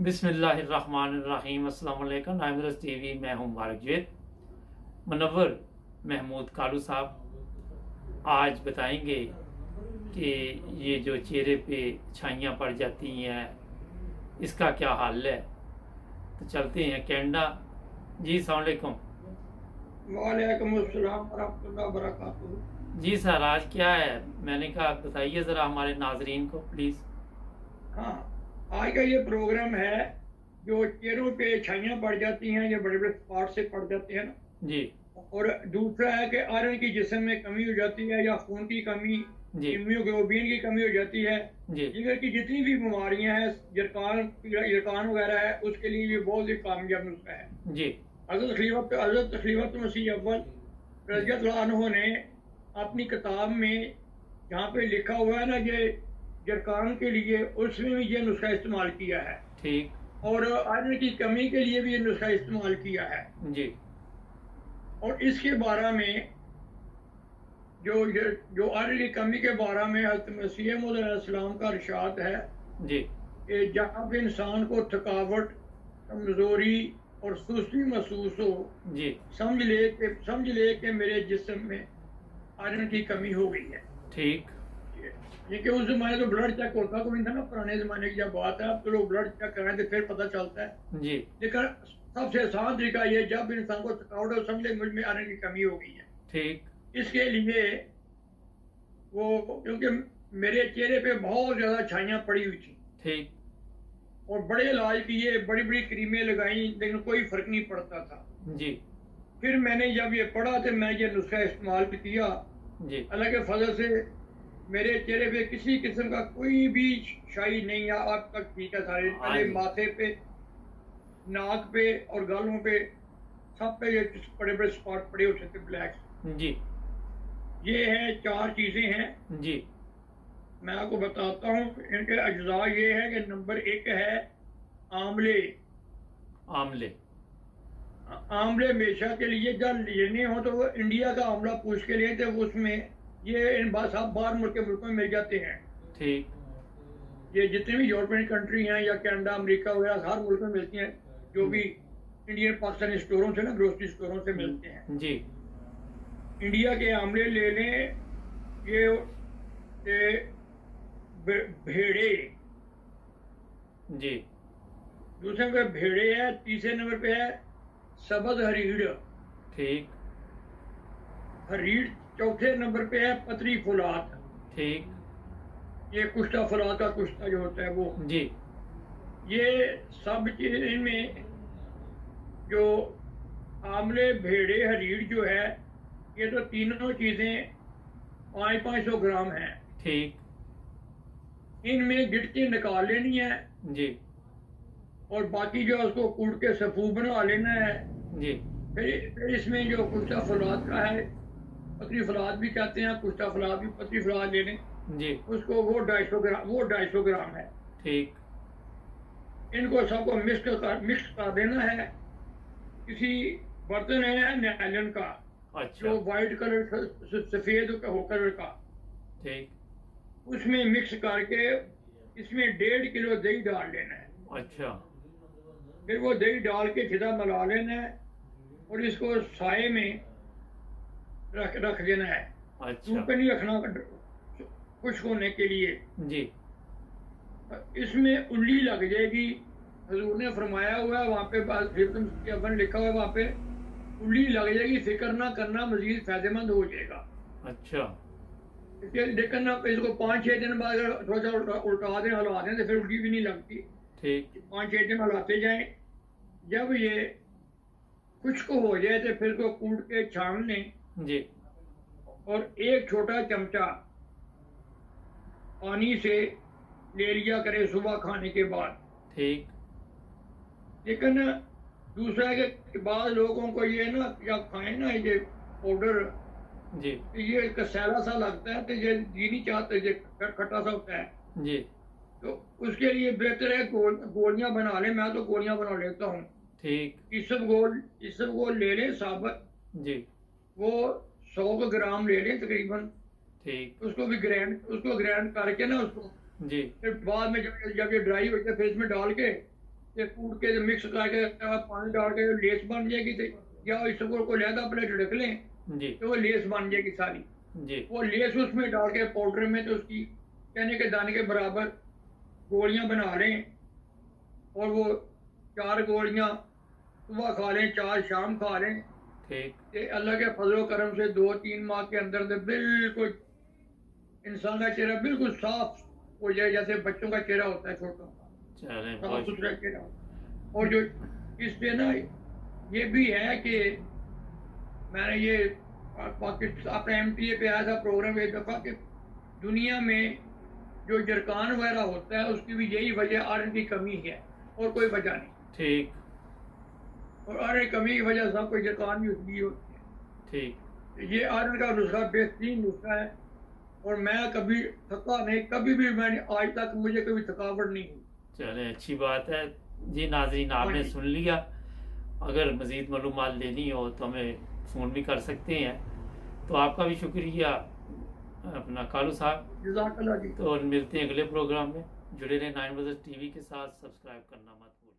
बिस्मिल्लाहिर्रहमानिर्रहीम। अस्सलाम वालेकुम। नाइमरस टीवी, मैं हूं मुबारक जैद। मुनव्वर महमूद कालू साहब आज बताएंगे कि ये जो चेहरे पे छाइयाँ पड़ जाती हैं इसका क्या हल है। तो चलते हैं कनाडा। जी अस्सलाम वालेकुम। वालेकुम अस्सलाम वरहमतुल्लाहि वबरकातुहू। जी सर, आज क्या है? मैंने कहा बताइए ज़रा हमारे नाजरीन को प्लीज़। हाँ, आज का ये प्रोग्राम है जो चेहरों पे छाइयाँ पड़ जाती हैं, ये बड़े बड़े स्पॉट से पड़ जाते हैं ना। जी और दूसरा है कि आयरन की जिस्म में कमी हो जाती है या खून की कमी, जी हीमोग्लोबिन की कमी हो जाती है। जी जिगर की जितनी भी बीमारियां हैं, जरकान वगैरह है, उसके लिए ये बहुत ही कामयाब नुस्खा है। जी हज़रत खलीफत मसीह अव्वल जी रज़ियल्लाहु अन्हु ने अपनी किताब में जहाँ पे लिखा हुआ है ना, ये जरकान के लिए, उसमें भी ये नुस्खा इस्तेमाल किया है। ठीक। और आयरन की कमी के लिए भी ये नुस्खा इस्तेमाल किया है। जी और इसके बारे में जो आयरन की कमी के बारे में हज़रत मसीह मौऊद अलैहिस्सलाम का इरशाद है जी कि जहाँ पे इंसान को थकावट, कमजोरी और सुस्ती महसूस हो, जी समझ ले कि मेरे जिस्म में आयरन की कमी हो गई है। ठीक। ये कि उस जमाने तो ब्लड चेक होता तो नहीं था ना, पुराने जमाने की जब बात है। अब तो लोग ब्लड चेक कराएं तो फिर पता चलता है। जी लेकिन सबसे आसान तरीका ये, जब इंसान को थकावट हो, समझ ले मुझ में आयरन की कमी हो गई है। ठीक। इसके लिए क्योंकि मेरे चेहरे पे बहुत ज्यादा छाइयाँ पड़ी हुई थी ठीक। और बड़े इलाज किए, बड़ी बड़ी क्रीमें लगाई, लेकिन कोई फर्क नहीं पड़ता था। जी फिर मैंने जब ये पढ़ा तो मैं ये नुस्खा इस्तेमाल किया। जी अल्लाह के फजल से मेरे चेहरे पे किसी किस्म का कोई भी शाई नहीं है, अब तक ठीक है। सारे हाँ पहले जी। माथे पे, नाक पे और गालों पे, सब पे ये बड़े बड़े स्पॉट पड़े होते थे, ब्लैक। जी ये है, चार चीजें हैं। जी मैं आपको बताता हूँ इनके अज्जा। ये है कि नंबर एक है आंवले। आमले। आंवले हमेशा के लिए जब लेने हो तो वो इंडिया का आंवला पूछ के लिए, तो उसमें ये इन सब बाहर मुल्कों में मिल जाते हैं। ठीक। ये जितने भी यूरोपियन कंट्री हैं या कनाडा, अमेरिका वगैरह, हर मुल्क में मिलती हैं। जो भी इंडियन पाकिस्तानी स्टोरों से ना, ग्रोसरी स्टोरों से मिलते हैं। जी इंडिया के आंवले ले लें। ये भेड़े, जी दूसरे नंबर पे भेड़े है। तीसरे नंबर पे है सब्ज हरीड़। ठीक। हरीड़। चौथे नंबर पे है पतरी फुलात। ठीक। ये कुश्ता फुलात का कुश्ता जो होता है वो। जी ये सब चीजें इनमें, जो आंवले, भेड़े, हरीड़ जो है, ये तो तीनों चीजें 500-500 ग्राम हैं। ठीक। इनमें गिटकी निकाल लेनी है जी और बाकी जो है उसको कूट के सफू बना लेना है। जी फिर इसमें जो कुश्ता फुलात का है, पतरी फुलात भी कहते हैं, कुश्ता फुलात भी, पतरी फुलात ले लें जी उसको। वो 250 ग्राम है। ठीक। इनको सबको मिक्स कर देना है। किसी बर्तन है नायलन का, अच्छा। जो वाइट कलर, सफेद कलर का, ठीक। उसमें मिक्स करके इसमें 1.5 किलो दही डाल लेना है। अच्छा। फिर वो दही डाल के खिदा मिला लेना है और इसको साए में रख देना है। अच्छा। धूप पे नहीं रखना, खुश्क होने के लिए। जी इसमें उल्ली लग जाएगी। हजूर ने फरमाया हुआ है वहाँ पे, अपन लिखा हुआ है वहाँ पे, उल्ली लग जाएगी, फिक्र ना करना, मजीद फायदेमंद हो जाएगा। अच्छा। लेकिन ना इसको 5-6 दिन बाद अगर थोड़ा सा उल्टा दें, हिला दें, तो फिर उल्टी भी नहीं लगती। ठीक। 5-6 दिन हिलाते जाएं। जब ये खुश्क हो जाए तो फिर को कूट के छान लें जी और एक छोटा चमचा पानी से ले लिया करें सुबह खाने के बाद। ठीक। लेकिन दूसरा है कि बाद लोगों को ये ना, जब खाएं ना ये पाउडर, जी ये कसैला सा लगता है, तो ये जी नहीं चाहते, ये खट्टा सा होता है। जी तो उसके लिए बेहतर है गोलियां बना लें। मैं तो गोलियां बना लेता हूँ। ठीक। इसबगोल ले लें साबुत। जी वो 100 ग्राम ले लें तकरीबन। ठीक। उसको ग्राइंड करके ना उसको, जी फिर बाद में जब ये ड्राई हो जाए फिर इसमें डाल के ये कूट के मिक्स करके पानी डाल के लेस बन जाएगी, तो या इसको कोई लहदा प्लेट ढक लें जी तो वो लेस बन जाएगी सारी। जी वो लेस उसमें डाल के पाउडर में, तो उसकी चने के दाने के बराबर गोलियां बना लें, और वो 4 गोलियां सुबह खा लें, 4 शाम खा लें। ठीक कि अल्लाह के फजलो करम से 2-3 माह के अंदर से बिल्कुल इंसान का चेहरा बिल्कुल साफ हो जाए, जैसे बच्चों का चेहरा होता है छोटा, चलें साफ बहुत सुथरा चेहरा। और जो इससे ना ये भी है कि मैंने ये पाकिस्तान अपने MTA पे आया था प्रोग्राम, एक दफ़ा कि दुनिया में जो जरकान वगैरह होता है उसकी भी यही वजह आयरन की कमी है, और कोई वजह नहीं। ठीक और आयरन की कमी की वजह से सबको जरकान भी उसकी होती है। ठीक ये आयरन का नुस्खा बेहतरीन नुस्खा है, और मैं कभी थका नहीं, कभी भी मैंने आज तक मुझे कभी थकावट नहीं हुई। चलें अच्छी बात है जी। नाज़रीन आपने हाँ जी। सुन लिया, अगर मज़ीद मालूमात लेनी हो तो हमें फ़ोन भी कर सकते हैं। तो आपका भी शुक्रिया अपना कालू साहब। जज़ाकल्लाह जी। तो मिलते हैं अगले प्रोग्राम में। जुड़े रहें 9 वज़ TV के साथ, सब्सक्राइब करना मत भूलिए।